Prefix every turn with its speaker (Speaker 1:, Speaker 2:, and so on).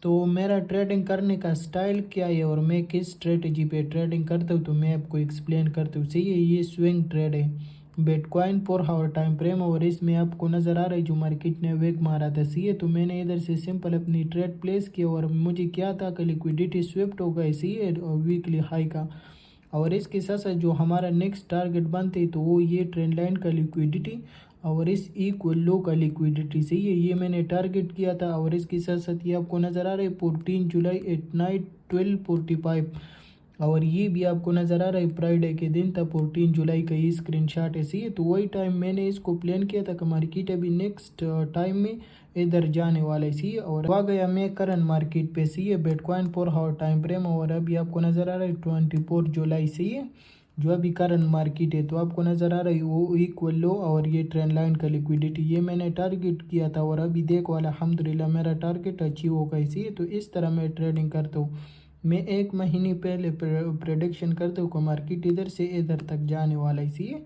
Speaker 1: तो मेरा ट्रेडिंग करने का स्टाइल क्या है और मैं किस स्ट्रेटजी पे ट्रेडिंग करता हूँ, तो मैं आपको एक्सप्लेन करता हूँ। सही है, ये स्विंग ट्रेड है बिटकॉइन 4 आवर टाइम फ्रेम, और इसमें आपको नज़र आ रहा है जो मार्केट ने वेग मारा था। सही है, तो मैंने इधर से सिंपल अपनी ट्रेड प्लेस की और मुझे क्या था कि लिक्विडिटी स्विफ्ट हो गई। सही है, वीकली हाई का। और इसके साथ साथ जो हमारा नेक्स्ट टारगेट बनते तो वो ये ट्रेंड लाइन का लिक्विडिटी और इस इक्वल लो का लिक्विडिटी। सही है, ये मैंने टारगेट किया था। और इसके साथ साथ ये आपको नज़र आ रहा है 14 जुलाई एट नाइट 12:45, और ये भी आपको नज़र आ रहा है फ्राइडे के दिन था 14 जुलाई का ये स्क्रीनशॉट है। सही है, तो वही टाइम मैंने इसको प्लान किया था कि मार्केट अभी नेक्स्ट टाइम में इधर जाने वाला है। सी और आ गया मैं करंट मार्केट पे। सी है, बिटकॉइन 4 आवर टाइम फ्रेम, और अभी आपको नज़र आ रहा है 24 जुलाई। सी है, जो अभी करंट मार्केट है, तो आपको नज़र आ रहा है वो इक्वल लो और ये ट्रेंड लाइन का लिक्विडिटी, ये मैंने टारगेट किया था और अभी देखो अल्हम्दुलिल्लाह मेरा टारगेट अचीव हो गई। सी है, तो इस तरह मैं ट्रेडिंग करता हूँ। मैं एक महीने पहले प्रेडिक्शन करता हूँ कि मार्केट इधर से इधर तक जाने वाला है। सी है,